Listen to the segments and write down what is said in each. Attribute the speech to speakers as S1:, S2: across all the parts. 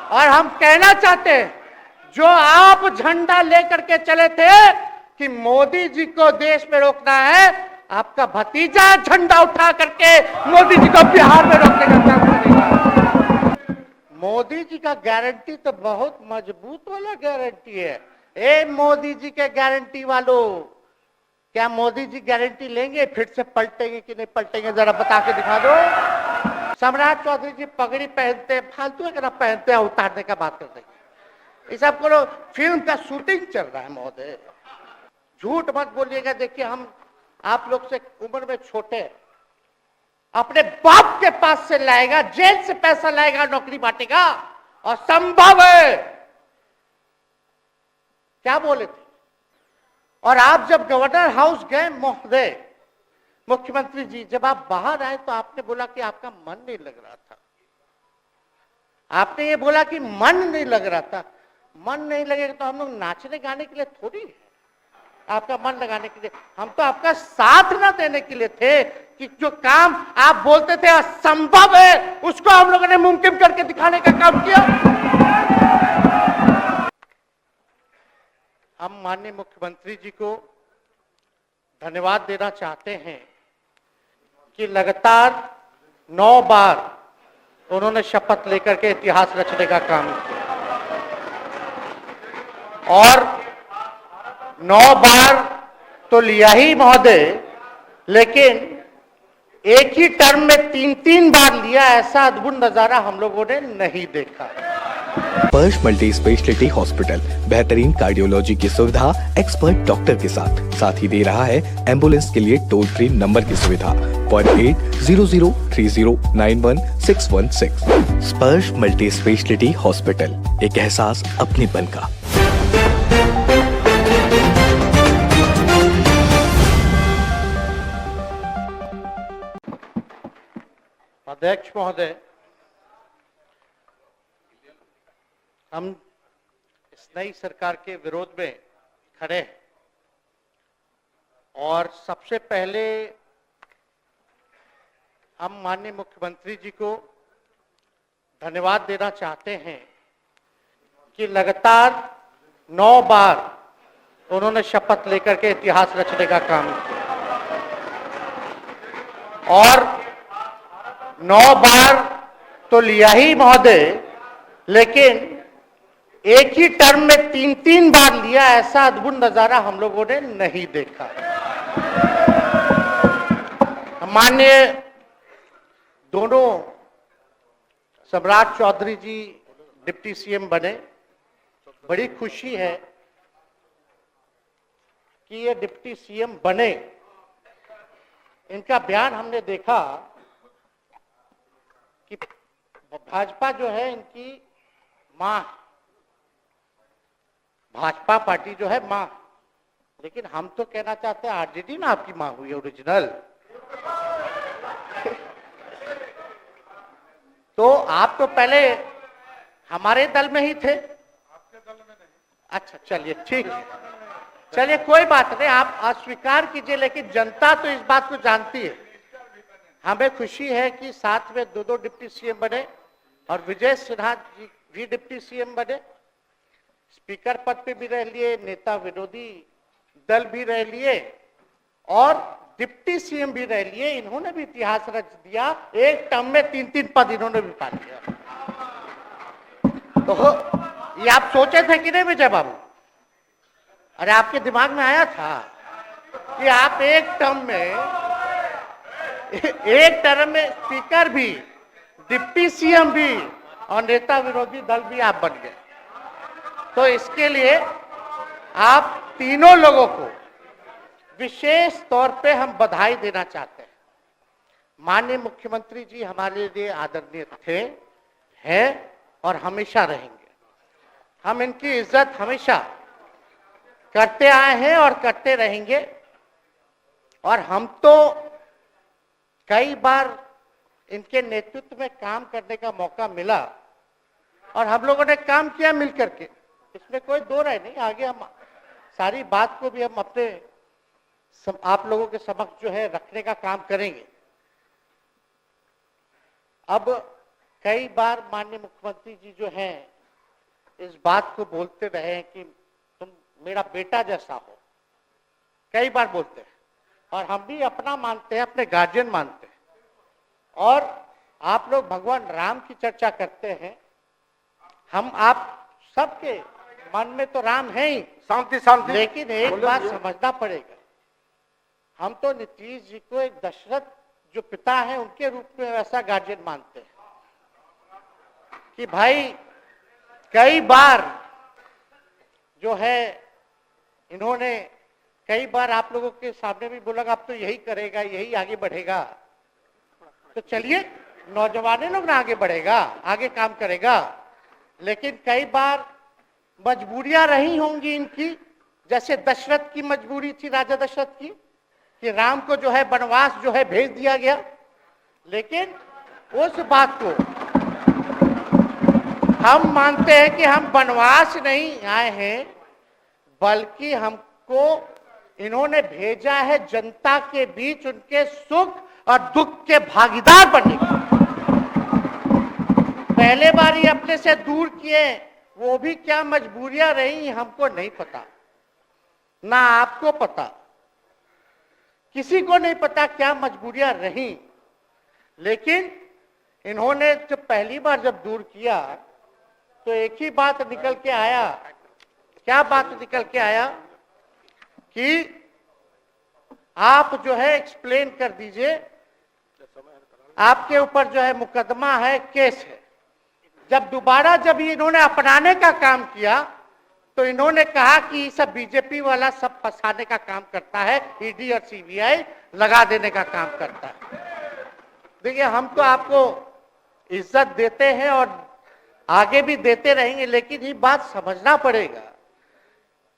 S1: और हम कहना चाहते हैं, जो आप झंडा लेकर के चले थे कि मोदी जी को देश में रोकना है, आपका भतीजा झंडा उठा करके मोदी जी को बिहार में रोकने का काम करेगा। मोदी जी का गारंटी तो बहुत मजबूत वाला गारंटी है। ए मोदी जी के गारंटी वालों, क्या मोदी जी गारंटी लेंगे? फिर से पलटेंगे कि नहीं पलटेंगे, जरा बता के दिखा दो। सम्राट चौधरी जी पगड़ी पहनते, फालतू है ना पहनते हैं, उतारने का बात करते हैं। ये सब करो, फिल्म का शूटिंग चल रहा है महोदय, झूठ मत बोलिएगा। देखिए हम आप लोग से उम्र में छोटे, अपने बाप के पास से लाएगा, जेल से पैसा लाएगा, नौकरी बांटेगा, और संभव है क्या बोले थे। और आप जब गवर्नर हाउस गए महोदय, मुख्यमंत्री जी, जब आप बाहर आए तो आपने बोला कि आपका मन नहीं लग रहा था। आपने ये बोला कि मन नहीं लग रहा था। मन नहीं लगेगा तो हम लोग नाचने गाने के लिए थोड़ी है, आपका मन लगाने के लिए। हम तो आपका साथ ना देने के लिए थे कि जो काम आप बोलते थे असंभव है, उसको हम लोगों ने मुमकिन करके दिखाने का काम किया। हम माननीय मुख्यमंत्री जी को धन्यवाद देना चाहते हैं कि लगातार 9 बार उन्होंने शपथ लेकर के इतिहास रचने का काम किया, और 9 बार तो लिया ही महोदय, लेकिन एक ही टर्म में 3-3 बार लिया, ऐसा अद्भुत नजारा हम लोगों ने नहीं देखा।
S2: स्पर्श मल्टी स्पेशलिटी हॉस्पिटल बेहतरीन कार्डियोलॉजी की सुविधा एक्सपर्ट डॉक्टर के साथ ही दे रहा है एम्बुलेंस के लिए टोल फ्री नंबर की सुविधा 08003091616। स्पर्श मल्टी स्पेशलिटी हॉस्पिटल, एक एहसास अपनेपन का।
S1: अध्यक्ष महोदय, हम इस नई सरकार के विरोध में खड़े हैं, और सबसे पहले हम माननीय मुख्यमंत्री जी को धन्यवाद देना चाहते हैं कि लगातार 9 बार उन्होंने शपथ लेकर के इतिहास रचने का काम किया, और 9 बार तो लिया ही महोदय, लेकिन एक ही टर्म में 3-3 बार लिया, ऐसा अद्भुत नजारा हम लोगों ने नहीं देखा। माननीय दोनों सम्राट चौधरी जी डिप्टी सीएम बने, बड़ी खुशी है कि ये डिप्टी सीएम बने। इनका बयान हमने देखा कि भाजपा जो है इनकी मां, भाजपा पार्टी जो है मां, लेकिन हम तो कहना चाहते हैं आरजेडी ना आपकी मां हुई ओरिजिनल। तो आप तो पहले हमारे दल में ही थे। आपके दल में नहीं? अच्छा चलिए ठीक है, चलिए कोई बात नहीं, आप अस्वीकार कीजिए, लेकिन जनता तो इस बात को जानती है। हमें खुशी है कि साथ में 2 डिप्टी सीएम बने, और विजय सिन्हा जी भी डिप्टी सीएम बने, स्पीकर पद पे भी रह लिए, नेता विरोधी दल भी रह लिए, और डिप्टी सीएम भी रह लिए। इन्होंने भी इतिहास रच दिया, एक टर्म में 3-3 पद इन्होंने भी पा लिया। तो ये आप सोचे थे कि नहीं विजय बाबू? अरे आपके दिमाग में आया था कि आप एक टर्म में स्पीकर भी, डिप्टी सीएम भी, और नेता विरोधी दल भी आप बन गए। तो इसके लिए आप तीनों लोगों को विशेष तौर पे हम बधाई देना चाहते हैं। माननीय मुख्यमंत्री जी हमारे लिए आदरणीय थे, हैं, और हमेशा रहेंगे। हम इनकी इज्जत हमेशा करते आए हैं और करते रहेंगे। और हम तो कई बार इनके नेतृत्व में काम करने का मौका मिला, और हम लोगों ने काम किया मिलकर के, इसमें कोई दो राय नहीं। आगे हम सारी बात को भी हम अपने आप लोगों के समक्ष जो है रखने का काम करेंगे। अब कई बार माननीय मुख्यमंत्री जी जो हैं इस बात को बोलते रहे हैं कि तुम मेरा बेटा जैसा हो, कई बार बोलते हैं, और हम भी अपना मानते हैं, अपने गार्जियन मानते हैं। और आप लोग भगवान राम की चर्चा करते हैं, हम आप सबके मन में तो राम है ही,
S3: शांति शांति।
S1: लेकिन एक बात समझना पड़ेगा, हम तो नीतीश जी को एक दशरथ जो पिता है उनके रूप में वैसा गार्जियन मानते हैं कि भाई कई बार जो है इन्होंने कई बार आप लोगों के सामने भी बोला अब तो यही करेगा, यही आगे बढ़ेगा। तो चलिए नौजवान लोग ना आगे बढ़ेगा, आगे काम करेगा, लेकिन कई बार मजबूरियां रही होंगी इनकी, जैसे दशरथ की मजबूरी थी, राजा दशरथ की, कि राम को जो है वनवास जो है भेज दिया गया। लेकिन उस बात को हम मानते हैं कि हम वनवास नहीं आए हैं, बल्कि हमको इन्होंने भेजा है जनता के बीच उनके सुख और दुख के भागीदार बनने के। पहले बार ही अपने से दूर किए, वो भी क्या मजबूरियां रही हमको नहीं पता, ना आपको पता, किसी को नहीं पता क्या मजबूरियां रही। लेकिन इन्होंने जब पहली बार जब दूर किया तो एक ही बात निकल के आया। क्या बात निकल के आया कि आप जो है एक्सप्लेन कर दीजिए, आपके ऊपर जो है मुकदमा है, केस है। जब दोबारा जब इन्होंने अपनाने का काम किया तो इन्होंने कहा कि सब बीजेपी वाला सब फंसाने का काम करता है, ईडी और सीबीआई लगा देने का काम करता है। देखिए हम तो आपको इज्जत देते हैं और आगे भी देते रहेंगे, लेकिन ये बात समझना पड़ेगा।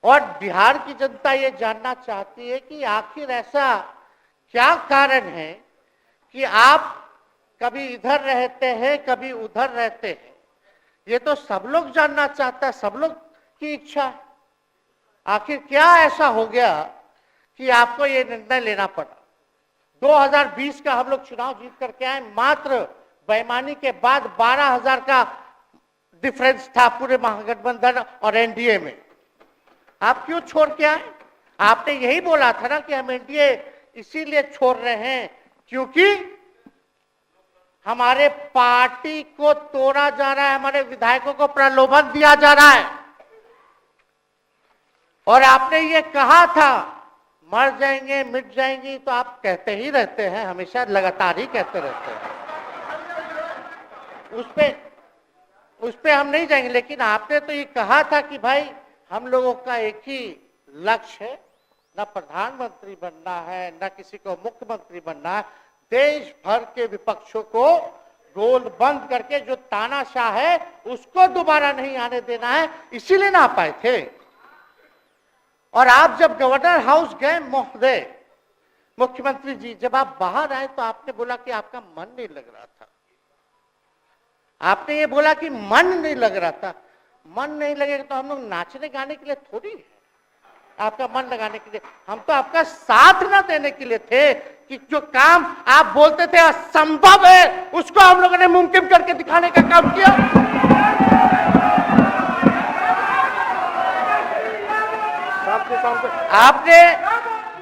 S1: और बिहार की जनता ये जानना चाहती है कि आखिर ऐसा क्या कारण है कि आप कभी इधर रहते हैं, कभी उधर रहते हैं। ये तो सब लोग जानना चाहता है, सब लोग की इच्छा है। आखिर क्या ऐसा हो गया कि आपको ये निर्णय लेना पड़ा। 2020 का हम लोग चुनाव जीत करके आए, मात्र बेईमानी के बाद 12,000 का डिफरेंस था पूरे महागठबंधन और एनडीए में। आप क्यों छोड़ के आए? आपने यही बोला था ना कि हम एनडीए इसीलिए छोड़ रहे हैं क्योंकि हमारे पार्टी को तोड़ा जा रहा है, हमारे विधायकों को प्रलोभन दिया जा रहा है। और आपने ये कहा था मर जाएंगे, मिट जाएंगी, तो आप कहते ही रहते हैं, हमेशा लगातार ही कहते रहते हैं। उस पे हम नहीं जाएंगे, लेकिन आपने तो ये कहा था कि भाई हम लोगों का एक ही लक्ष्य है, न प्रधानमंत्री बनना है, न किसी को मुख्यमंत्री बनना है, देश भर के विपक्षों को गोल बंद करके जो तानाशाह है उसको दोबारा नहीं आने देना है, इसीलिए ना आ पाए थे। और आप जब गवर्नर हाउस गए महोदय, मुख्यमंत्री जी, जब आप बाहर आए तो आपने बोला कि आपका मन नहीं लग रहा था। आपने ये बोला कि मन नहीं लग रहा था। मन नहीं लगेगा तो हम लोग नाचने गाने के लिए थोड़ी है, आपका मन लगाने के लिए। हम तो आपका साथ ना देने के लिए थे कि जो काम आप बोलते थे असंभव है उसको हम लोगों ने मुमकिन करके दिखाने का काम किया। आपने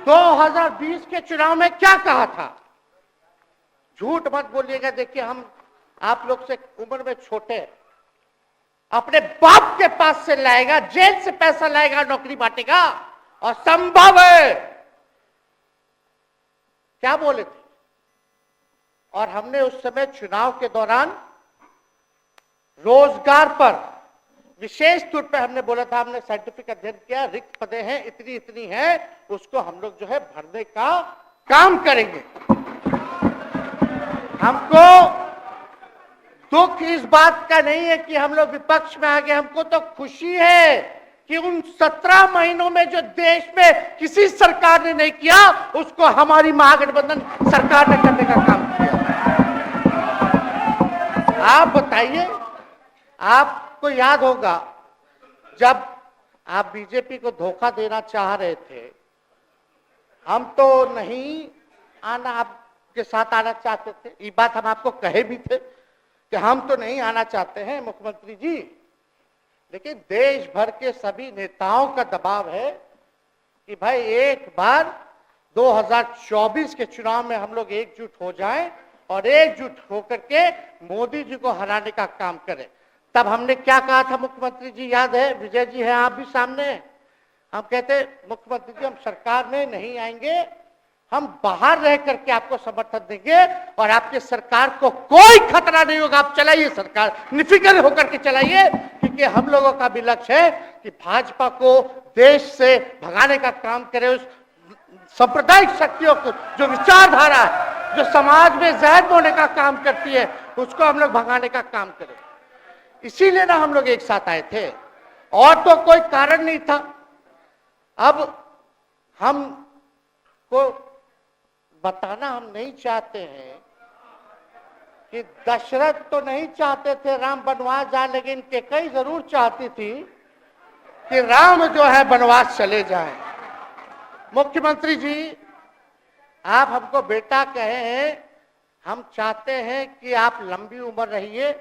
S1: 2020 के चुनाव में क्या कहा था? झूठ मत बोलिएगा। देखिए हम आप लोग से उम्र में छोटे, अपने बाप के पास से लाएगा, जेल से पैसा लाएगा, नौकरी बांटेगा, और संभव है, क्या बोले थे। और हमने उस समय चुनाव के दौरान रोजगार पर विशेष तौर पे हमने बोला था, हमने साइंटिफिक अध्ययन किया, रिक्त पदें हैं इतनी इतनी है, उसको हम लोग जो है भरने का काम करेंगे। हमको दुख इस बात का नहीं है कि हम लोग विपक्ष में आ गए, हमको तो खुशी है कि उन 17 महीनों में जो देश में किसी सरकार ने नहीं किया उसको हमारी महागठबंधन सरकार ने करने का काम किया। आप बताइए, आपको याद होगा जब आप बीजेपी को धोखा देना चाह रहे थे, हम तो नहीं आना, आपके साथ आना चाहते थे, ये बात हम आपको कहे भी थे कि हम तो नहीं आना चाहते हैं मुख्यमंत्री जी, लेकिन देश भर के सभी नेताओं का दबाव है कि भाई एक बार 2024 के चुनाव में हम लोग एकजुट हो जाएं और एकजुट होकर के मोदी जी को हराने का काम करें। तब हमने क्या कहा था मुख्यमंत्री जी, याद है? विजय जी हैं, आप भी सामने हैं। हम कहते मुख्यमंत्री जी हम सरकार में नहीं आएंगे, हम बाहर रह करके आपको समर्थन देंगे और आपके सरकार को कोई खतरा नहीं होगा, आप चलाइए सरकार, निफिक्र होकर के चलाइए, क्योंकि हम लोगों का भी लक्ष्य है कि भाजपा को देश से भगाने का काम करे। उस सांप्रदायिक शक्तियों को, जो विचारधारा है, जो समाज में जहर बोने का काम करती है, उसको हम लोग भगाने का काम करें। इसीलिए ना हम लोग एक साथ आए थे, और तो कोई कारण नहीं था। अब हम को बताना हम नहीं चाहते हैं कि दशरथ तो नहीं चाहते थे राम वनवास जाए, लेकिन कैकेयी जरूर चाहती थी कि राम जो है वनवास चले जाएं। मुख्यमंत्री जी, आप हमको बेटा कहे हैं, हम चाहते हैं कि आप लंबी उम्र रहिए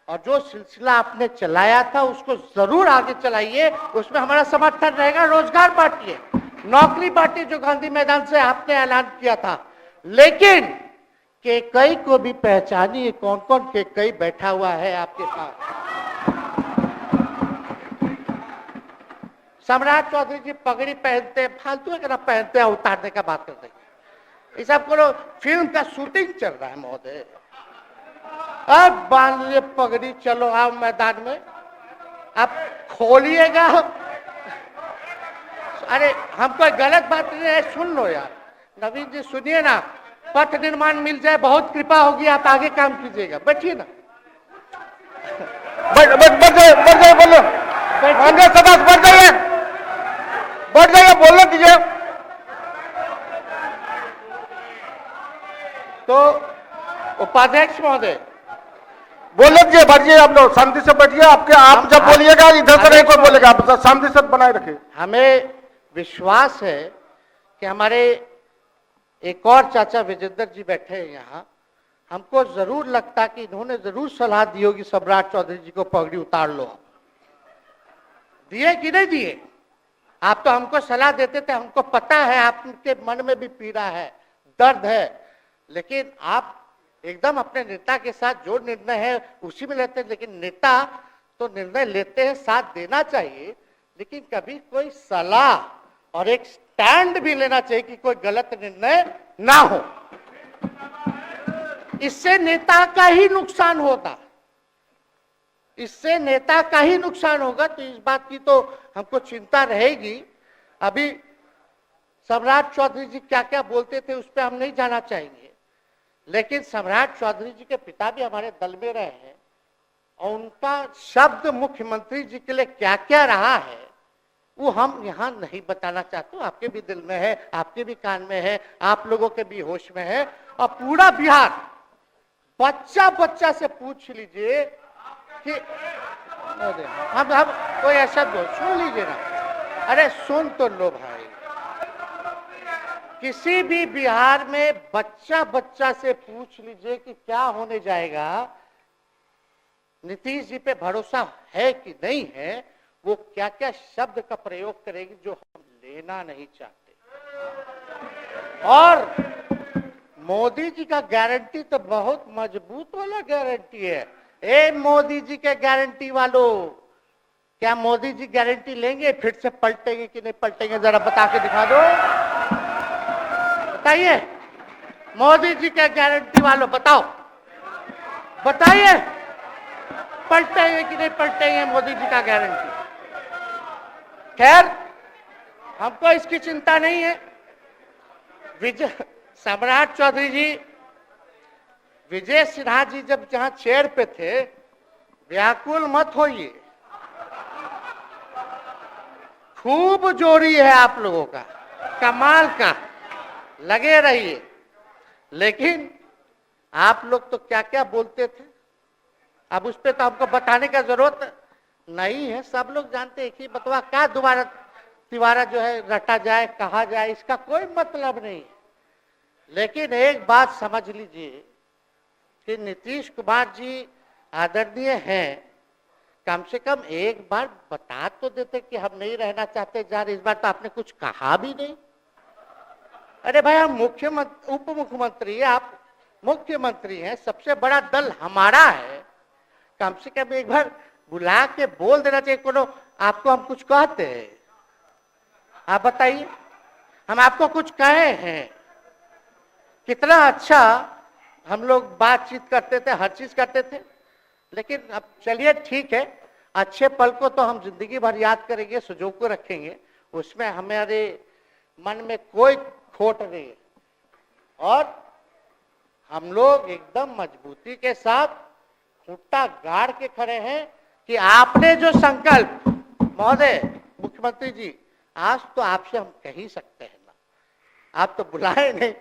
S1: और जो सिलसिला आपने चलाया था उसको जरूर आगे चलाइए, उसमें हमारा समर्थन रहेगा। रोजगार बांटिए, नौकरी बांटिए, जो गांधी मैदान से आपने ऐलान किया था। लेकिन कैकेयी को भी पहचानिए, कौन कौन कैकेयी बैठा हुआ है आपके पास। सम्राट चौधरी जी पगड़ी पहनते हैं, फालतू है पहनते हैं, उतारने का बात करते हैं। ये सब को फिल्म का शूटिंग चल रहा है महोदय, अब बांध लिए पगड़ी, चलो आओ मैदान में, अब खोलिएगा। अरे हम कोई गलत बात नहीं है, सुन लो यार, नवीन जी सुनिए ना, पथ निर्माण मिल जाए बहुत कृपा होगी, आप आगे काम कीजिएगा, बैठिए ना।
S3: बढ़ जाइए, बोलने दीजिए।
S1: तो उपाध्यक्ष महोदय
S3: बोलने दीजिए, बैठिए, आप लोग शांति से बैठिए। आप जब बोलिएगा इधर से नहीं कोई बोलेगा, आप शांति से बनाए रखिए।
S1: हमें विश्वास है कि हमारे एक और चाचा विजेंद्र जी बैठे हैं यहाँ, हमको जरूर लगता कि इन्होंने जरूर सलाह दी होगी सम्राट चौधरी जी को पगड़ी उतार लो। दिए कि नहीं दिए? आप तो हमको सलाह देते थे, हमको पता है आपके मन में भी पीड़ा है, दर्द है, लेकिन आप एकदम अपने नेता के साथ जो निर्णय है उसी में लेते हैं। लेकिन नेता तो निर्णय लेते हैं, साथ देना चाहिए, लेकिन कभी कोई सलाह और एक स्टैंड भी लेना चाहिए कि कोई गलत निर्णय ना हो। इससे नेता का ही नुकसान होता, इससे नेता का ही नुकसान होगा। तो इस बात की तो हमको चिंता रहेगी। अभी सम्राट चौधरी जी क्या क्या बोलते थे उस पर हम नहीं जाना चाहेंगे, लेकिन सम्राट चौधरी जी के पिता भी हमारे दल में रहे हैं और उनका शब्द मुख्यमंत्री जी के लिए क्या क्या रहा है वो हम यहाँ नहीं बताना चाहते। आपके भी दिल में है, आपके भी कान में है, आप लोगों के भी होश में है, और पूरा बिहार बच्चा बच्चा से पूछ लीजिए कि हम कोई ऐसा सुन लीजिए ना, अरे सुन तो लो भाई, किसी भी बिहार में बच्चा बच्चा से पूछ लीजिए कि क्या होने जाएगा, नीतीश जी पे भरोसा है कि नहीं है, वो क्या क्या शब्द का प्रयोग करेगी जो हम लेना नहीं चाहते। और मोदी जी का गारंटी तो बहुत मजबूत वाला गारंटी है। ए मोदी जी के गारंटी वालों, क्या मोदी जी गारंटी लेंगे फिर से पलटेंगे कि नहीं पलटेंगे? जरा बता के दिखा दो, बताइए। मोदी जी के गारंटी वालों बताओ, बताइए पलटेंगे कि नहीं पलटेंगे मोदी जी का गारंटी? खैर हमको इसकी चिंता नहीं है। सम्राट चौधरी जी, विजय सिन्हा जी जब जहां चेयर पे थे, व्याकुल मत होइए, खूब जोड़ी है आप लोगों का, कमाल का, लगे रहिए। लेकिन आप लोग तो क्या क्या बोलते थे, अब उस पर तो हमको बताने का जरूरत नहीं है, सब लोग जानते हैं कि बतवा क्या दोबारा तिवारा जो है रटा जाए, कहा जाए, इसका कोई मतलब नहीं। लेकिन एक बात समझ लीजिए कि नीतीश कुमार जी आदरणीय हैं, कम से कम एक बार बता तो देते कि हम नहीं रहना चाहते जा रहे। इस बार तो आपने कुछ कहा भी नहीं। अरे भाई, हम मुख्यमंत्री उप मुख्यमंत्री है, आप मुख्यमंत्री हैं, सबसे बड़ा दल हमारा है। कम से कम एक बार बुला के बोल देना चाहिए। कोनो आपको हम कुछ कहते हैं? आप बताइए, हम आपको कुछ कहे हैं? कितना अच्छा हम लोग बातचीत करते थे, हर चीज करते थे। लेकिन अब चलिए ठीक है, अच्छे पल को तो हम जिंदगी भर याद करेंगे, सुजो को रखेंगे, उसमें हमारे मन में कोई खोट नहीं है। और हम लोग एकदम मजबूती के साथ खूंटा गाड़ के खड़े हैं कि आपने जो संकल्प, महोदय मुख्यमंत्री जी, आज तो आपसे हम कह ही सकते हैं ना, आप तो बुलाए नहीं,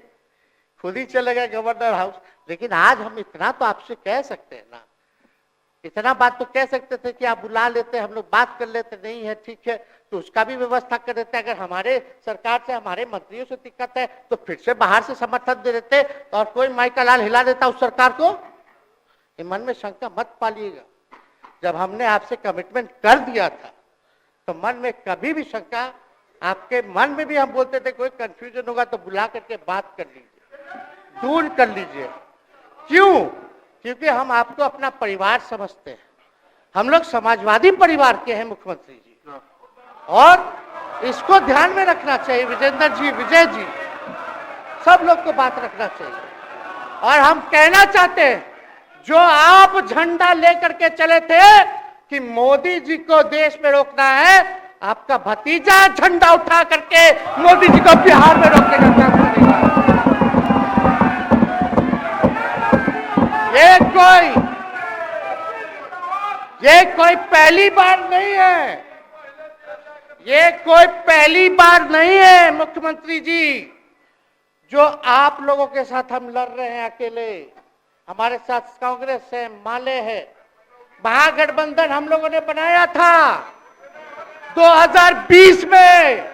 S1: खुद ही चले गए गवर्नर हाउस, लेकिन आज हम इतना तो आपसे कह सकते हैं ना, इतना बात तो कह सकते थे कि आप बुला लेते, हम लोग बात कर लेते। नहीं है ठीक है, तो उसका भी व्यवस्था कर देते। अगर हमारे सरकार से, हमारे मंत्रियों से दिक्कत है तो फिर से बाहर से समर्थन दे देते और कोई माई का लाल हिला देता उस सरकार को। ये मन में शंका मत पालिएगा, जब हमने आपसे कमिटमेंट कर दिया था तो मन में कभी भी शंका, आपके मन में भी हम बोलते थे कोई कंफ्यूजन होगा तो बुला करके बात कर लीजिए, दूर कर लीजिए। क्यों? क्योंकि हम आपको अपना परिवार समझते हैं। हम लोग समाजवादी परिवार के हैं मुख्यमंत्री जी, और इसको ध्यान में रखना चाहिए। विजेंद्र जी, विजय जी, सब लोग को बात रखना चाहिए। और हम कहना चाहते हैं, जो आप झंडा लेकर के चले थे कि मोदी जी को देश में रोकना है, आपका भतीजा झंडा उठा करके मोदी जी को बिहार में रोकने का काम करेगा। ये कोई पहली बार नहीं है, ये कोई पहली बार नहीं है मुख्यमंत्री जी, जो आप लोगों के साथ हम लड़ रहे हैं अकेले। हमारे साथ कांग्रेस है, माले है, महागठबंधन हम लोगों ने बनाया था 2020 में,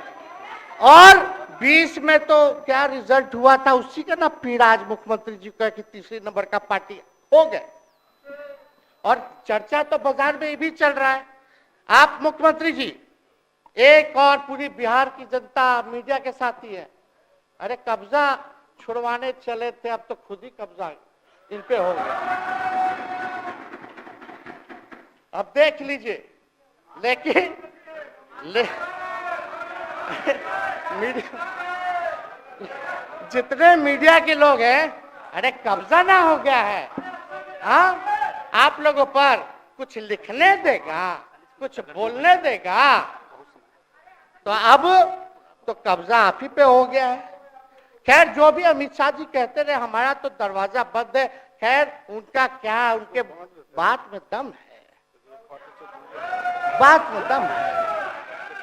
S1: और 20 में तो क्या रिजल्ट हुआ था उसी का ना पीड़ा आज मुख्यमंत्री जी का कि तीसरे नंबर का पार्टी हो गए। और चर्चा तो बाजार में ये भी चल रहा है। आप मुख्यमंत्री जी, एक और पूरी बिहार की जनता मीडिया के साथ ही है। अरे कब्जा छुड़वाने चले थे, अब तो खुद ही कब्जा इन पे हो गया। अब देख लीजिए, लेकिन जितने मीडिया के लोग हैं, अरे कब्जा ना हो गया है, हाँ, आप लोगों पर कुछ लिखने देगा, कुछ बोलने देगा, तो अब तो कब्जा आप ही पे हो गया है। खैर, जो भी अमित शाह जी कहते रहे, हमारा तो दरवाजा बंद है। खैर, उनका क्या, उनके बात में दम है, बात में दम है।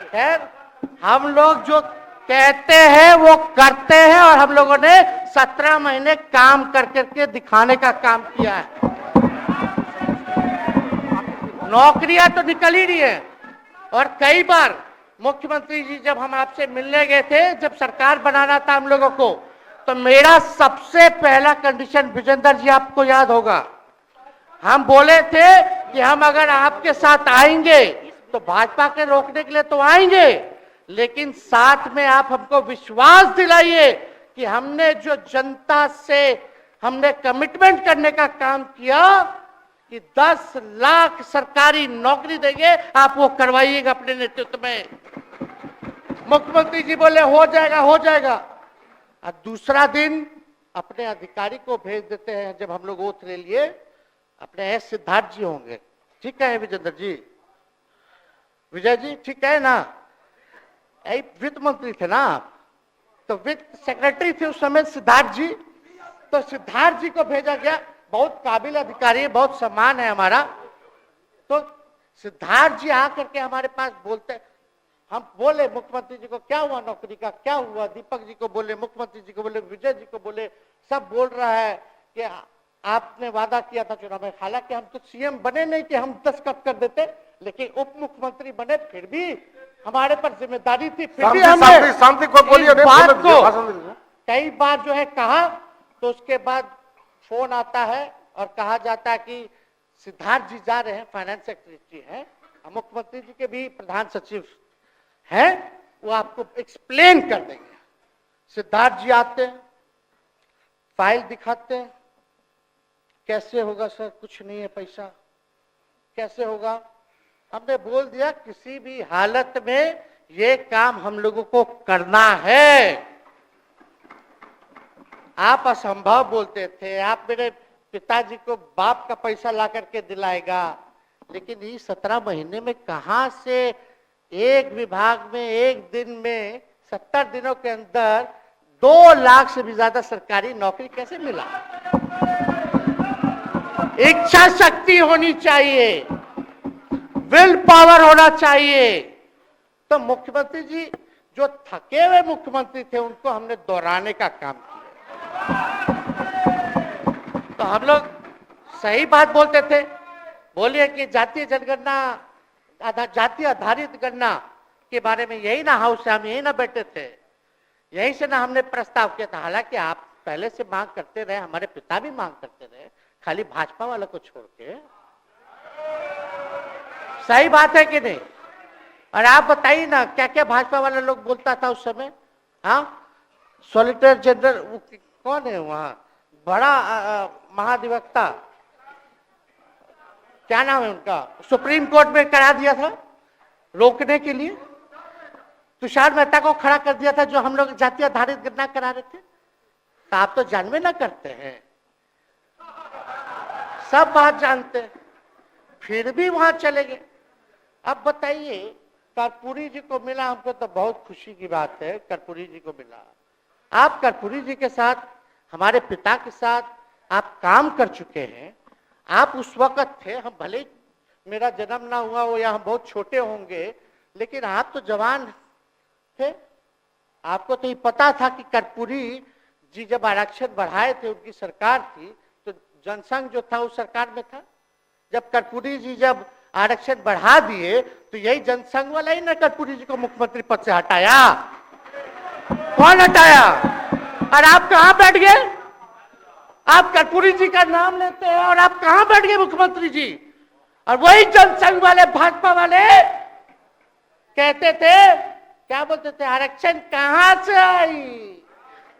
S1: खैर, हम लोग जो कहते हैं वो करते हैं, और हम लोगों ने 17 महीने काम कर करके दिखाने का काम किया है। नौकरियां तो निकल ही रही है। और कई बार मुख्यमंत्री जी, जब हम आपसे मिलने गए थे, जब सरकार बनाना था हम लोगों को, तो मेरा सबसे पहला कंडीशन, विजेंद्र जी आपको याद होगा, हम बोले थे कि हम अगर आपके साथ आएंगे तो भाजपा के रोकने के लिए तो आएंगे, लेकिन साथ में आप हमको विश्वास दिलाइए कि हमने जो जनता से हमने कमिटमेंट करने का काम किया कि 10 लाख सरकारी नौकरी देंगे, आप वो करवाइएगा अपने नेतृत्व में। मुख्यमंत्री जी बोले हो जाएगा, हो जाएगा। और दूसरा दिन अपने अधिकारी को भेज देते हैं, जब हम लोग ओथ ले लिए, अपने एस सिद्धार्थ जी होंगे, ठीक है विजेंद्र जी, विजय जी, ठीक है ना, वित्त मंत्री थे ना आप, तो वित्त सेक्रेटरी थे उस समय सिद्धार्थ जी, तो सिद्धार्थ जी को भेजा गया। बहुत काबिल अधिकारी है, बहुत सम्मान है हमारा। तो सिद्धार्थ जी आकर के हमारे पास बोलते, हम बोले मुख्यमंत्री जी को क्या हुआ नौकरी का, क्या हुआ, दीपक जी को बोले, मुख्यमंत्री जी को बोले, विजय जी को बोले, सब बोल रहा है कि आपने वादा किया था चुनाव में। हालांकि हम तो सीएम बने नहीं कि हम दस्तखत कर देते, लेकिन उप मुख्यमंत्री बने, फिर भी हमारे पर जिम्मेदारी थी, फिर भी हमने
S3: शांति को बोलिए,
S1: कई बार जो है कहा, तो उसके बाद फोन आता है और कहा जाता है कि सिद्धार्थ जी जा रहे हैं, फाइनेंस सेक्रेटरी हैं, मुख्यमंत्री जी के भी प्रधान सचिव हैं, वो आपको एक्सप्लेन कर देंगे। सिद्धार्थ जी आते हैं, फाइल दिखाते हैं, कैसे होगा सर, कुछ नहीं है पैसा, कैसे होगा? हमने बोल दिया किसी भी हालत में ये काम हम लोगों को करना है। आप असंभव बोलते थे, आप मेरे पिताजी को बाप का पैसा ला करके दिलाएगा, लेकिन ये 17 महीने में कहां से एक विभाग में एक दिन में 70 दिनों के अंदर 2 लाख से भी ज्यादा सरकारी नौकरी कैसे मिला? इच्छा शक्ति होनी चाहिए, विल पावर होना चाहिए। तो मुख्यमंत्री जी जो थके हुए मुख्यमंत्री थे उनको हमने दोहराने का काम किया। तो हम लोग सही बात बोलते थे, बोलिए कि जातीय जनगणना, जातीय आधारित गणना के बारे में यही ना हाउस से हम यही ना बैठे थे, यही से ना हमने प्रस्ताव किया था। हालांकि आप पहले से मांग करते रहे, हमारे पिता भी मांग करते रहे, खाली भाजपा वाला को छोड़ के। सही बात है कि नहीं? और आप बताइए ना क्या क्या भाजपा वाला लोग बोलता था उस समय। हाँ, सॉलिसिटर जनरल कौन है वहां, बड़ा महाधिवक्ता, क्या नाम है उनका, सुप्रीम कोर्ट में करा दिया था रोकने के लिए, तुषार मेहता को खड़ा कर दिया था जो हम लोग जातीय आधारित गणना करा रहे थे। तो आप तो जानवे ना करते हैं, सब बात जानते हैं, फिर भी वहां चले गए। अब बताइए, कर्पूरी जी को मिला, हमको तो बहुत खुशी की बात है, कर्पूरी जी को मिला। आप कर्पूरी जी के साथ, हमारे पिता के साथ आप काम कर चुके हैं। आप उस वक्त थे, हम भले ही मेरा जन्म ना हुआ हो या हम बहुत छोटे होंगे, लेकिन आप तो जवान थे। आपको तो ये पता था कि कर्पूरी जी जब आरक्षण बढ़ाए थे, उनकी सरकार थी, तो जनसंघ जो था उस सरकार में था। जब कर्पूरी जी जब आरक्षण बढ़ा दिए तो यही जनसंघ वाला ही ना कर्पूरी जी को मुख्यमंत्री पद से हटाया। कौन हटाया? और आप कहां बैठ गए? आप कर्पूरी जी का नाम लेते हैं और आप कहां बैठ गए मुख्यमंत्री जी? और वही जनसंघ वाले, भाजपा वाले कहते थे, क्या बोलते थे, आरक्षण कहां से आई,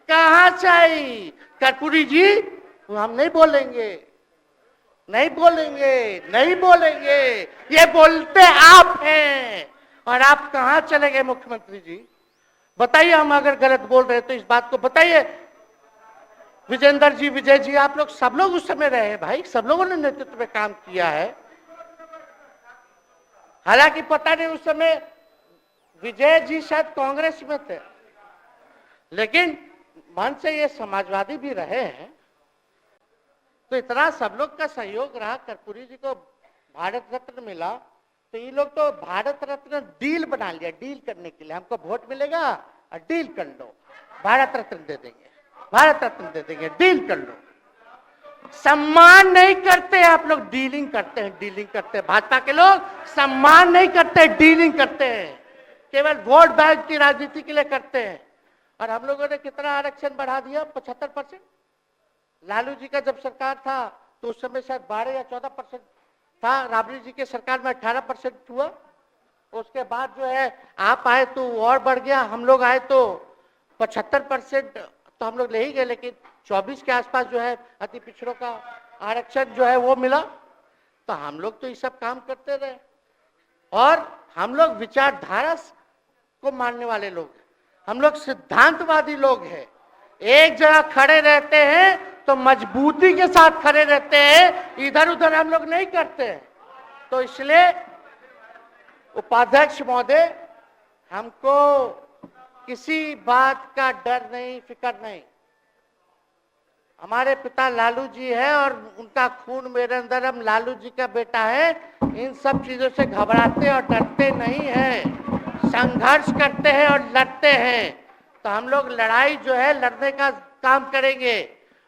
S1: कहां से आई? कर्पूरी जी हम नहीं बोलेंगे, नहीं बोलेंगे, नहीं बोलेंगे, ये बोलते आप हैं। और आप कहां चले गए मुख्यमंत्री जी? बताइए, हम अगर गलत बोल रहे तो इस बात को बताइए। विजेंद्र जी, विजय जी, आप लोग सब लोग उस समय रहे हैं भाई, सब लोगों ने नेतृत्व में काम किया है। हालांकि पता नहीं उस समय विजय जी शायद कांग्रेस में थे, लेकिन मन से ये समाजवादी भी रहे हैं। तो इतना सब लोग का सहयोग रहा, कर्पूरी जी को भारत रत्न मिला, तो ये लोग तो भारत रत्न डील बना लिया, डील करने के लिए, हमको वोट मिलेगा और डील कर लो, भारत रत्न दे देंगे, भारत रत्न दे देंगे, डील कर लो। सम्मान नहीं करते आप लोग, डीलिंग करते हैं, डीलिंग करते हैं। भाजपा के लोग सम्मान नहीं करते, डीलिंग करते हैं, केवल वोट बैंक की राजनीति के लिए करते हैं। और हम लोगों ने कितना आरक्षण बढ़ा दिया, 75%। लालू जी का जब सरकार था तो उस समय शायद 12 या 14% था, राबड़ी जी के सरकार में 18% हुआ। उसके बाद जो है आप आए तो और बढ़ गया, हम लोग आए तो 75% तो हम लोग ले ही गए, लेकिन 24 के आसपास जो है अति पिछड़ों का आरक्षण जो है वो मिला। तो हम लोग तो ये सब काम करते रहे, और हम लोग विचारधारा को मानने वाले लोग हैं, हम लोग सिद्धांतवादी लोग हैं। एक जगह खड़े रहते हैं तो मजबूती के साथ खड़े रहते हैं, इधर उधर हम लोग नहीं करते हैं। तो इसलिए उपाध्यक्ष महोदय, हमको किसी बात का डर नहीं, फिक्र नहीं। हमारे पिता लालू जी है और उनका खून मेरे अंदर, हम लालू जी का बेटा है। इन सब चीजों से घबराते और डरते नहीं हैं, संघर्ष करते हैं और लड़ते हैं। तो हम लोग लड़ाई जो है लड़ने का काम करेंगे।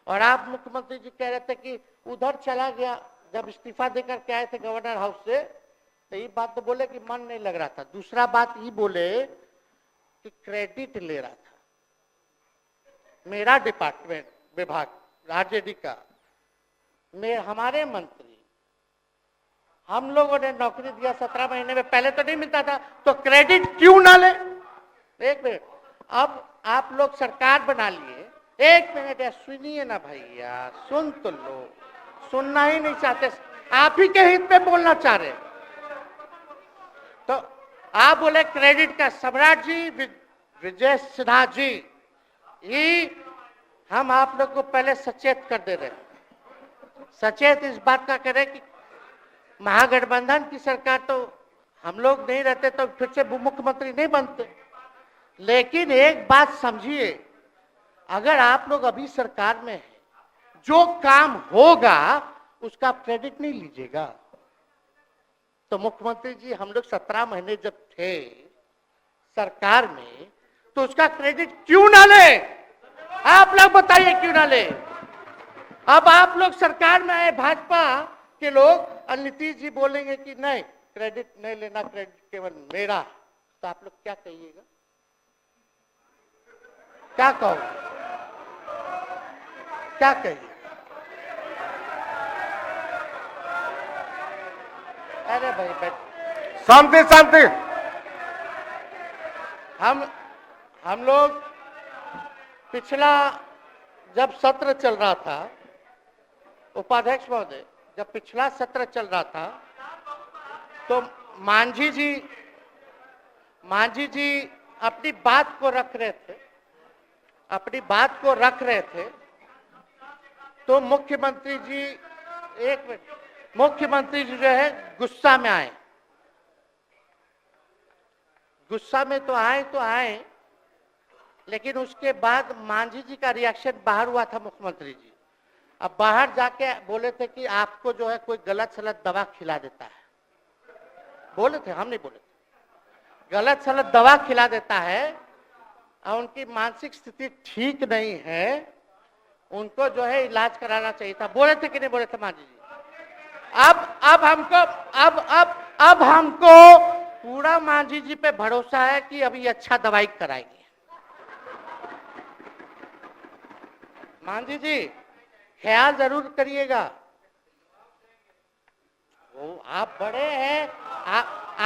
S1: और आप मुख्यमंत्री जी कह रहे थे कि उधर चला गया, जब इस्तीफा देकर के आए थे गवर्नर हाउस से, तो ये बात तो बोले कि मन नहीं लग रहा था। दूसरा बात ये बोले कि क्रेडिट ले रहा था, मेरा डिपार्टमेंट विभाग आरजेडी का, हमारे मंत्री हम लोगों ने नौकरी दिया 17 महीने में, पहले तो नहीं मिलता था, तो क्रेडिट क्यों ना ले? एक मिनट, अब आप लोग सरकार बना लिए, एक मिनट यार सुनिए ना भैया, सुन तो लो, सुनना ही नहीं चाहते, आप ही के हित में बोलना चाह रहे। तो आप बोले क्रेडिट का सम्राट जी विजय सिन्हा जी, ये हम आप लोग को पहले सचेत कर दे रहे हैं। सचेत इस बात का करें कि महागठबंधन की सरकार तो हम लोग नहीं रहते तो फिर से मुख्यमंत्री नहीं बनते, लेकिन एक बात समझिए, अगर आप लोग अभी सरकार में हैं, जो काम होगा उसका क्रेडिट नहीं लीजिएगा। तो मुख्यमंत्री जी हम लोग 17 महीने जब थे सरकार में, तो उसका क्रेडिट क्यों ना ले? आप लोग बताइए क्यों ना ले? अब आप लोग सरकार में आए भाजपा के लोग, और नीतीश जी बोलेंगे कि नहीं क्रेडिट नहीं लेना, क्रेडिट केवल मेरा, तो आप लोग क्या कहिएगा? क्या कहोगे? क्या कहिए? अरे भाई बैठ,
S3: शांति शांति।
S1: हम लोग पिछला जब सत्र चल रहा था, उपाध्यक्ष महोदय, जब पिछला सत्र चल रहा था तो मांझी जी अपनी बात को रख रहे थे, तो मुख्यमंत्री जी, एक मिनट, मुख्यमंत्री जी जो है गुस्सा में आए, गुस्सा में तो आए, लेकिन उसके बाद मांझी जी का रिएक्शन बाहर हुआ था मुख्यमंत्री जी। अब बाहर जाके बोले थे कि आपको जो है कोई गलत सलत दवा खिला देता है, बोले थे, हम नहीं बोले थे, गलत सलत दवा खिला देता है और उनकी मानसिक स्थिति ठीक नहीं है, उनको जो है इलाज कराना चाहिए था, बोले थे कि नहीं बोले थे मांझी जी? अब हमको पूरा मांझी जी पे भरोसा है कि अभी अच्छा दवाई कराएंगे। मांझी जी ख्याल जरूर करिएगा, वो आप बड़े हैं,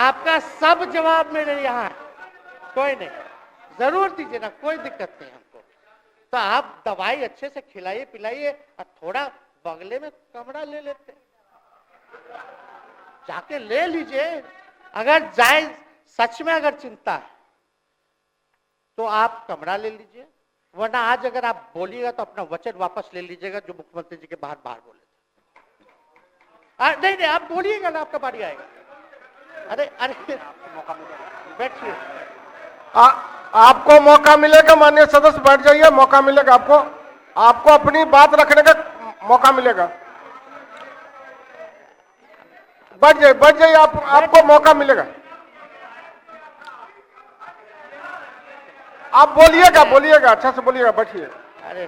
S1: आपका सब जवाब मेरे यहाँ है, कोई नहीं, जरूर दीजिए ना, कोई दिक्कत नहीं हमको। तो आप दवाई अच्छे से खिलाइए पिलाइए, और थोड़ा बगले में कमरा ले लेते, जाके ले लीजिए। अगर जाए सच में अगर चिंता है तो आप कमरा ले लीजिए, वरना आज अगर आप बोलिएगा तो अपना वचन वापस ले लीजिएगा जो मुख्यमंत्री जी के बाहर बोले थे। नहीं आप बोलिएगा ना, आपका बारी आएगा। अरे मौका मिलेगा, बैठिए।
S3: आपको मौका मिलेगा, माननीय सदस्य बैठ जाइए, मौका मिलेगा आपको अपनी बात रखने का मौका मिलेगा। बैठ जाइए, आपको मौका मिलेगा। आप बोलिएगा, अच्छा से बोलिएगा, बैठिए।
S1: अरे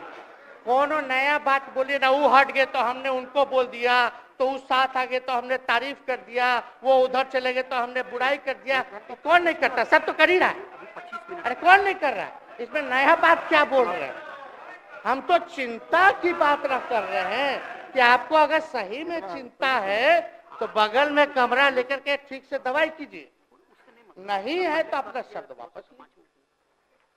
S1: कोनो नया बात बोलिए ना, वो हट गए तो हमने उनको बोल दिया, तो उस साथ आ गए तो हमने तारीफ कर दिया, वो उधर चले गए तो हमने बुराई कर दिया। तो कौन नहीं करता? सब तो कर ही रहा है। अरे कौन नहीं कर रहा है? इसमें नया बात क्या बोल रहे हैं? हम तो चिंता की बात न कर रहे हैं कि आपको अगर सही में चिंता है तो बगल में कमरा लेकर के ठीक से दवाई कीजिए, नहीं है तो अपना शब्द वापस लीजिए।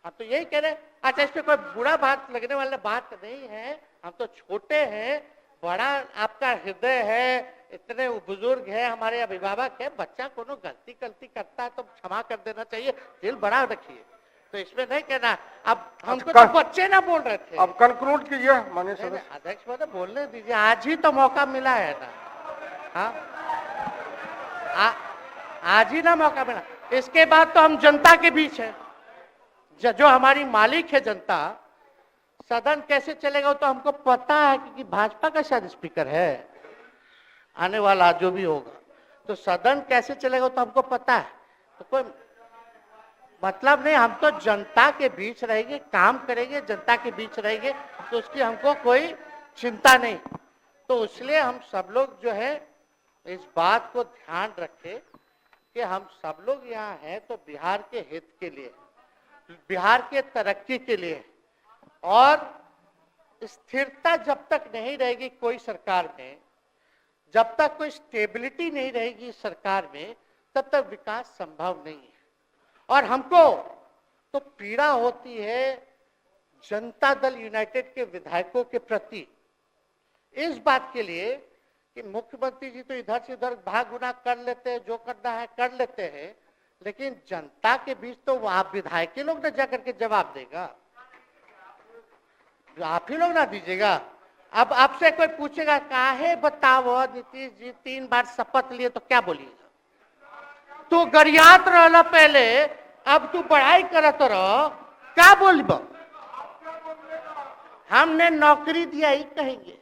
S1: हम तो यही कह रहे हैं। अच्छा, इस पे कोई बुरा बात लगने वाला बात नहीं है, हम तो छोटे हैं, बड़ा आपका हृदय है, इतने बुजुर्ग है, हमारे अभिभावक है, बच्चा कोनो गलती करता है तो क्षमा कर देना चाहिए, दिल बड़ा रखिए, तो इसमें नहीं कहना। अब हमको तो बच्चे ना बोल रहे थे।
S3: अब कंक्लूड कीजिए माननीय सदस्य।
S1: अध्यक्ष महोदय बोलने दीजिए, आज ही तो मौका मिला है ना। हाँ, आज ही ना मौका मिला, इसके बाद तो हम जनता के बीच है, जो हमारी मालिक है जनता। सदन कैसे चलेगा तो हमको पता है, क्योंकि भाजपा का शायद स्पीकर है आने वाला जो भी होगा, तो सदन कैसे चलेगा तो हमको पता है, तो कोई मतलब नहीं, हम तो जनता के बीच रहेंगे, काम करेंगे, जनता के बीच रहेंगे, तो उसकी हमको कोई चिंता नहीं। तो इसलिए हम सब लोग जो है इस बात को ध्यान रखें कि हम सब लोग यहाँ हैं तो बिहार के हित के लिए, बिहार के तरक्की के लिए, और स्थिरता जब तक नहीं रहेगी कोई सरकार में, जब तक कोई स्टेबिलिटी नहीं रहेगी सरकार में तब तक विकास संभव नहीं है। और हमको तो पीड़ा होती है जनता दल यूनाइटेड के विधायकों के प्रति इस बात के लिए कि मुख्यमंत्री जी तो इधर से उधर भाग गुना कर लेते हैं, जो करना है कर लेते हैं, लेकिन जनता के बीच तो आप विधायक के लोग ना जाकर के जवाब देगा, आप ही लोग ना दीजिएगा। अब आपसे कोई पूछेगा काहे बताओ नीतीश जी 3 बार शपथ लिए, तो क्या बोलिएगा? तू गरियात रहला पहले, अब तू पढ़ाई करत रह, क्या बोलब? हमने नौकरी दिया ही कहेंगे।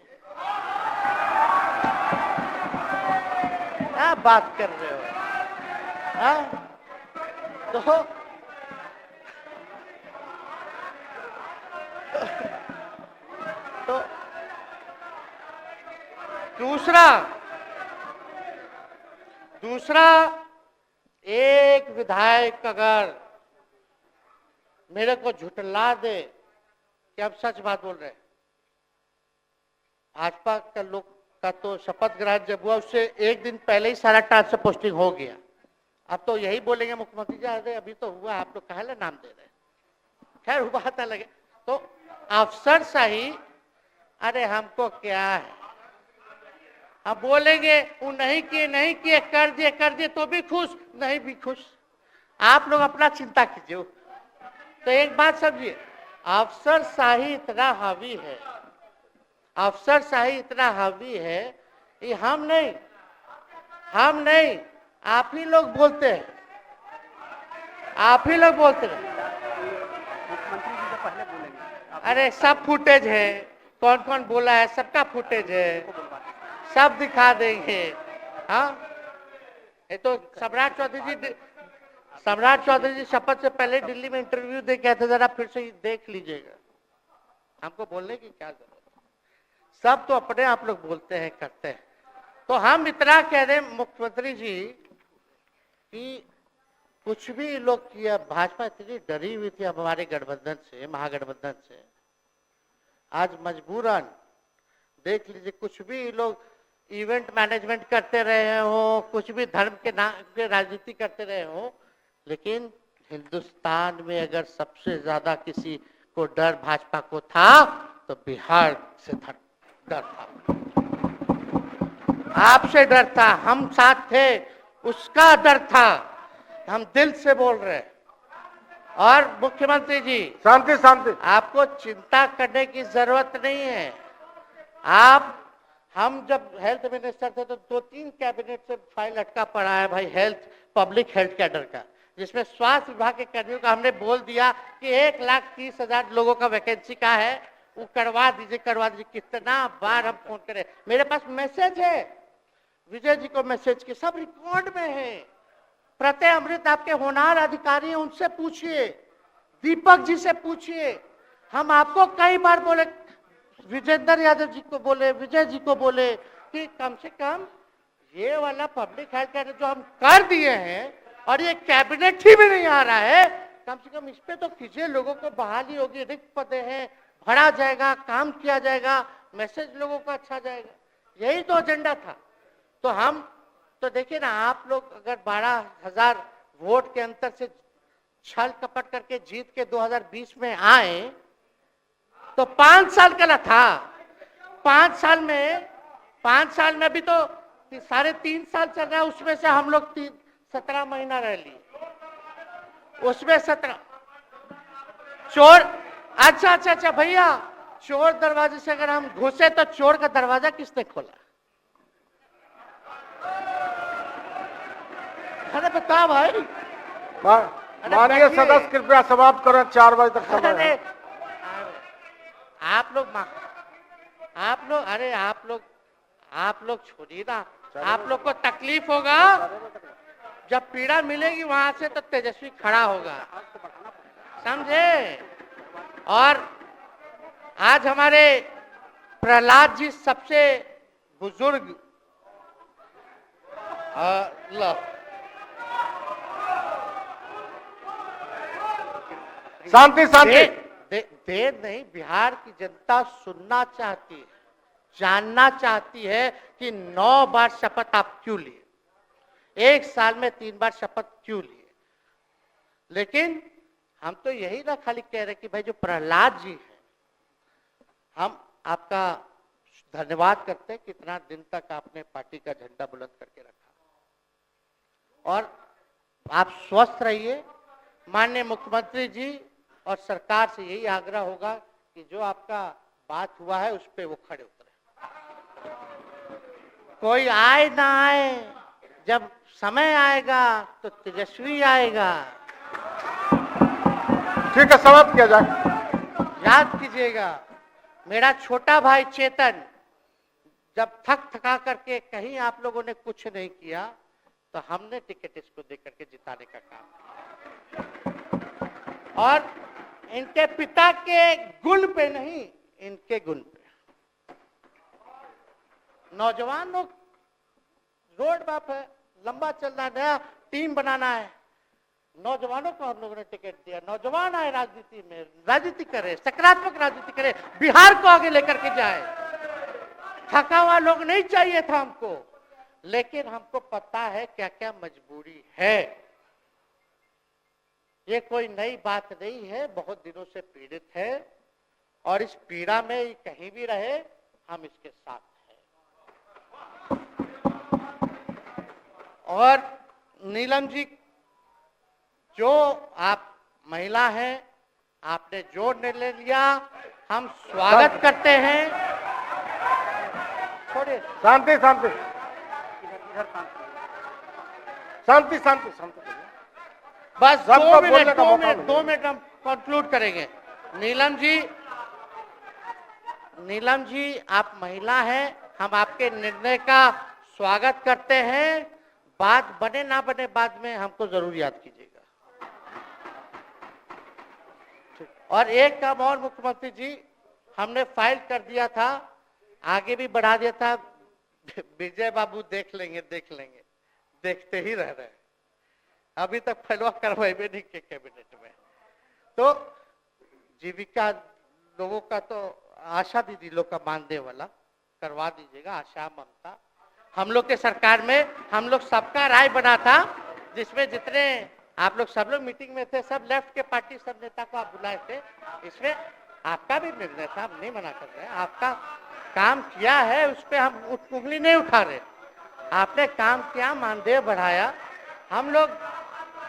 S1: क्या बात कर रहे हो? हाँ? तो दूसरा एक विधायक अगर मेरे को झुठला दे कि अब सच बात बोल रहे हैं, भाजपा का लोग का तो शपथ ग्रहण जब हुआ उससे एक दिन पहले ही सारा ट्रांसफर पोस्टिंग हो गया। अब तो यही बोलेंगे मुख्यमंत्री जी अरे अभी तो हुआ, आप लोग काहे नाम दे रहे? खैर हुआ था लगे तो अफसरशाही, अरे हमको क्या है, अब बोलेंगे वो नहीं किए कर दिए तो भी खुश, नहीं भी खुश। आप लोग अपना चिंता कीजिए। तो एक बात समझिए, अफसरशाही इतना हावी है, अफसरशाही इतना हावी है कि हम नहीं आप ही लोग बोलते हैं, आप ही लोग बोलते हैं।
S4: मुख्यमंत्री जी से पहले बोलेंगे।
S1: अरे सब फुटेज है, कौन कौन बोला है सबका फुटेज है, सब दिखा देंगे। हाँ, ये तो सम्राट चौधरी जी शपथ से पहले दिल्ली में इंटरव्यू दे के आए थे, जरा फिर से देख लीजिएगा। हमको बोलने की क्या जरूरत है? सब तो अपने आप लोग बोलते हैं करते हैं। तो हम इतना कह रहे मुख्यमंत्री जी कि कुछ भी लोग किया, भाजपा इतनी डरी हुई थी हमारे गठबंधन से, महागठबंधन से, आज मजबूरन देख लीजिए, कुछ भी लोग इवेंट मैनेजमेंट करते रहे हो, कुछ भी धर्म के नाम पे राजनीति करते रहे हो, लेकिन हिंदुस्तान में अगर सबसे ज्यादा किसी को डर भाजपा को था तो बिहार से डर था, आपसे डर था, हम साथ थे उसका डर था, हम दिल से बोल रहे हैं। और मुख्यमंत्री जी
S3: शांति शांति,
S1: आपको चिंता करने की जरूरत नहीं है। हम जब हेल्थ मिनिस्टर थे तो 2-3 कैबिनेट से फाइल अटका पड़ा है भाई, हेल्थ पब्लिक हेल्थ कैडर का, जिसमें स्वास्थ्य विभाग के कर्मियों का हमने बोल दिया कि 1,30,000 लोगों का वैकेंसी का है, वो करवा दीजिए। कितना बार हम फोन करें, मेरे पास मैसेज है, विजय जी को मैसेज के सब रिकॉर्ड में है। प्रत्यय अमृत आपके होनहार अधिकारी हैं, उनसे पूछिए, दीपक जी से पूछिए। हम आपको कई बार बोले, विजेंद्र यादव जी को बोले, विजय जी को बोले कि कम से कम ये वाला पब्लिक हेल्थ केयर जो हम कर दिए हैं और ये कैबिनेट ही में नहीं आ रहा है, कम से कम इस पे तो कीजिए, लोगों को बहाली होगी, रिक्त पदे हैं, भरा जाएगा, काम किया जाएगा, मैसेज लोगों का अच्छा जाएगा। यही तो एजेंडा था। तो हम तो देखिए ना, आप लोग अगर 12,000 वोट के अंतर से छल कपट करके जीत के 2020 में आए तो 5 साल का ना था, 5 साल में भी तो 3.5 साल चल रहा है, उसमें से हम लोग 17 महीना रह लिए, उसमें 17 चोर। अच्छा भैया, चोर दरवाजे से अगर हम घुसे तो चोर का दरवाजा किसने खोला? अरे बता भाई।
S3: माननीय सदस्य कृपया समाप्त करें, 4 बजे तक समय है।
S1: आप लोग छोड़िए ना, आप लोग को तकलीफ होगा, जब पीड़ा मिलेगी वहां से तो तेजस्वी खड़ा होगा, समझे? और आज हमारे प्रहलाद जी सबसे बुजुर्ग
S3: शांति शांति,
S1: देर नहीं, बिहार की जनता सुनना चाहती है, जानना चाहती है कि 9 बार शपथ आप क्यों लिए, 1 साल में 3 बार शपथ क्यों लिए। लेकिन हम तो यही ना खाली कह रहे कि भाई जो प्रहलाद जी है, हम आपका धन्यवाद करते हैं कि इतना दिन तक आपने पार्टी का झंडा बुलंद करके रखा। और आप स्वस्थ रहिए। माननीय मुख्यमंत्री जी और सरकार से यही आग्रह होगा कि जो आपका बात हुआ है उस पे वो खड़े उतरे। कोई आए ना आए, जब समय आएगा तो तेजस्वी आएगा।
S3: ठीक है, समाप्त किया जाए।
S1: याद कीजिएगा, मेरा छोटा भाई चेतन जब थक थका करके कहीं आप लोगों ने कुछ नहीं किया तो हमने टिकट इसको दे करके जिताने का काम किया। और इनके पिता के गुण पे नहीं, इनके गुण पे। नौजवान लोग रोड मैप है, लंबा चलना, नया टीम बनाना है। नौजवानों को हम लोगों ने टिकट दिया, नौजवान आए राजनीति में, राजनीति करे, सकारात्मक राजनीति करे, बिहार को आगे लेकर के जाए। थका हुआ लोग नहीं चाहिए था हमको, लेकिन हमको पता है क्या क्या मजबूरी है। ये कोई नई बात नहीं है, बहुत दिनों से पीड़ित है और इस पीड़ा में ये कहीं भी रहे, हम इसके साथ हैं। और नीलम जी, जो आप महिला हैं, आपने जो निर्णय लिया, हम स्वागत करते हैं। छोड़िए,
S3: शांति शांति
S4: इधर
S3: शांति शांति शांति।
S1: बस
S3: सबको बोलने का मौका
S1: 2 मिनट हम कंक्लूड करेंगे। नीलम जी आप महिला हैं, हम आपके निर्णय का स्वागत करते हैं। बात बने ना बने बाद में हमको जरूर याद कीजिएगा। और एक काम और मुख्यमंत्री जी, हमने फाइल कर दिया था, आगे भी बढ़ा दिया था। विजय बाबू देख लेंगे, देखते ही रह रहे हैं। अभी तक फैलवा करवाए भी नहीं के कैबिनेट में। तो जीविका लोगों का तो आशा दीदी लोग का मानदेय वाला करवा दीजिएगा, आशा ममता। हम लोग के सरकार में हम लोग सबका राय बना था, जिसमें जितने आप लोग सब लोग मीटिंग में थे, सब लेफ्ट के पार्टी सब नेता को आप बुलाए थे। इसमें आपका भी निर्णय था, हम नहीं मना कर रहे हैं। आपका काम किया है, उस पर हम उंगली नहीं उठा रहे। आपने काम किया, मानदेय बढ़ाया, हम लोग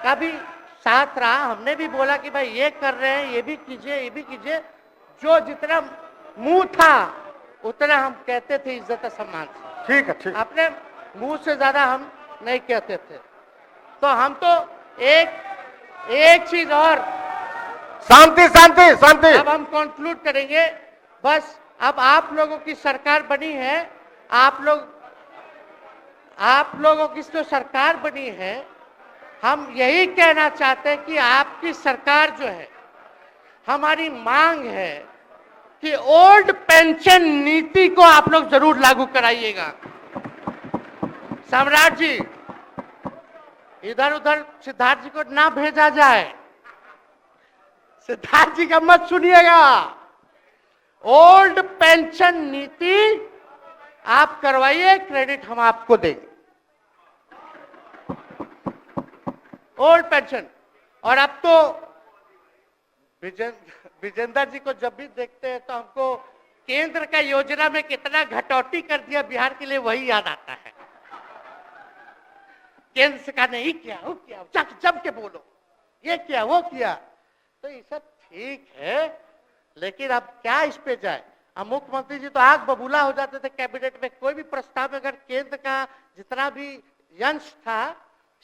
S1: का भी साथ रहा। हमने भी बोला कि भाई ये कर रहे हैं, ये भी कीजिए, ये भी कीजिए। जो जितना मुंह था उतना हम कहते थे इज्जत और सम्मान से।
S3: ठीक है, ठीक।
S1: अपने मुंह से ज्यादा हम नहीं कहते थे। तो हम तो एक चीज और,
S3: शांति शांति शांति।
S1: अब हम कंक्लूड करेंगे। बस अब आप लोगों की सरकार बनी है, आप लोगों की जो सरकार बनी है, हम यही कहना चाहते हैं कि आपकी सरकार जो है, हमारी मांग है कि ओल्ड पेंशन नीति को आप लोग जरूर लागू कराइएगा। सम्राट जी, इधर उधर सिद्धार्थ जी को ना भेजा जाए। सिद्धार्थ जी का मत सुनिएगा। ओल्ड पेंशन नीति आप करवाइए, क्रेडिट हम आपको देंगे। Old pension. और अब तो विजेंद्र जी को जब भी देखते हैं तो हमको केंद्र का योजना में कितना घटौती कर दिया बिहार के लिए, वही याद आता है। केंद्र सरकार ने ये किया, वो किया, जम के बोलो, ये किया, वो किया। तो ये सब ठीक है, लेकिन अब क्या इस पे जाए। अब मुख्यमंत्री जी तो आग बबूला हो जाते थे कैबिनेट में। कोई भी प्रस्ताव में अगर केंद्र का जितना भी अंश था,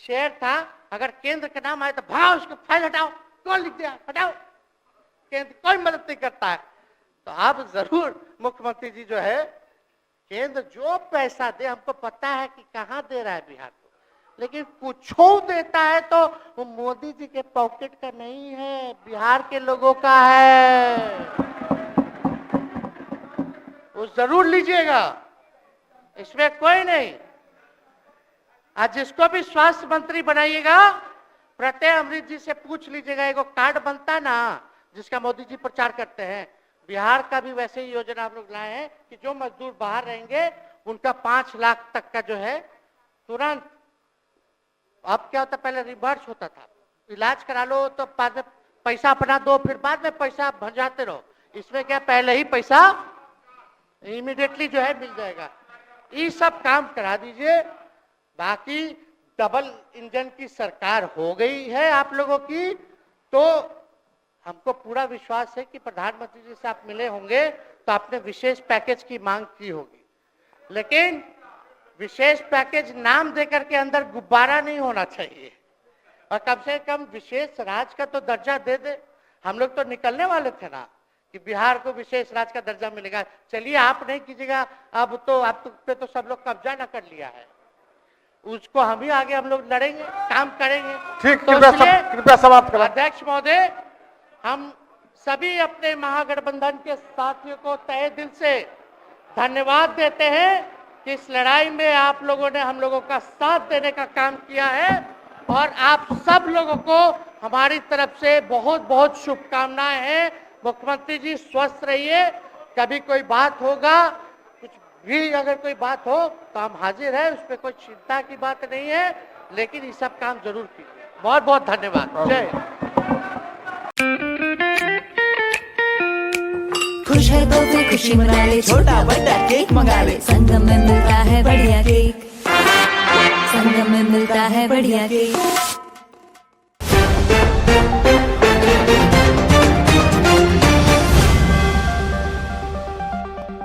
S1: शेयर था, अगर केंद्र का नाम आए तो भाव उसको फाइल हटाओ, कौन लिख दिया, हटाओ। केंद्र कोई मदद नहीं करता है। तो अब जरूर मुख्यमंत्री जी जो है, केंद्र जो पैसा दे, हमको पता है कि कहां दे रहा है बिहार को, लेकिन कुछ देता है तो वो मोदी जी के पॉकेट का नहीं है, बिहार के लोगों का है। वो जरूर लीजिएगा, इसमें कोई नहीं। आज जिसको भी स्वास्थ्य मंत्री बनाइएगा, प्रत्यय अमृत जी से पूछ लीजिएगा। एगो कार्ड बनता ना, जिसका मोदी जी प्रचार करते हैं, बिहार का भी वैसे ही योजना हम लोग लाए हैं कि जो मजदूर बाहर रहेंगे उनका 5 लाख तक का जो है तुरंत, अब क्या होता, पहले रिवर्स होता था, इलाज करा लो तो बाद में पैसा अपना दो, फिर बाद में पैसा भंजाते रहो। इसमें क्या, पहले ही पैसा इमीडिएटली जो है मिल जाएगा। ये सब काम करा दीजिए। बाकी डबल इंजन की सरकार हो गई है आप लोगों की, तो हमको पूरा विश्वास है कि प्रधानमंत्री जी से आप मिले होंगे तो आपने विशेष पैकेज की मांग की होगी, लेकिन विशेष पैकेज नाम देकर के अंदर गुब्बारा नहीं होना चाहिए, और कम से कम विशेष राज्य का तो दर्जा दे दे। हम लोग तो निकलने वाले थे ना कि बिहार को विशेष राज्य का दर्जा मिलेगा। चलिए आप नहीं कीजिएगा, अब तो आप पे तो सब लोग कब्जा न कर लिया है, उसको हम ही आगे हम लोग लड़ेंगे, काम करेंगे।
S3: ठीक,
S1: तो
S3: कृपया समाप्त करें।
S1: अध्यक्ष महोदय, हम सभी अपने महागठबंधन के साथियों को तहे दिल से धन्यवाद देते हैं कि इस लड़ाई में आप लोगों ने हम लोगों का साथ देने का काम किया है, और आप सब लोगों को हमारी तरफ से बहुत बहुत शुभकामनाएं हैं। मुख्यमंत्री जी स्वस्थ रहिए, कभी कोई बात होगा, कुछ भी अगर कोई बात हो तो हम हाजिर हैं, उसमें कोई चिंता की बात नहीं है, लेकिन ये सब काम जरूर कीजिए। बहुत बहुत धन्यवाद। जय हिंद।
S5: खुश है तो फिर खुशी मना ले, छोटा बड़ा केक मंगा ले, संगम में मिलता है बढ़िया केक, संगम में मिलता है बढ़िया केक।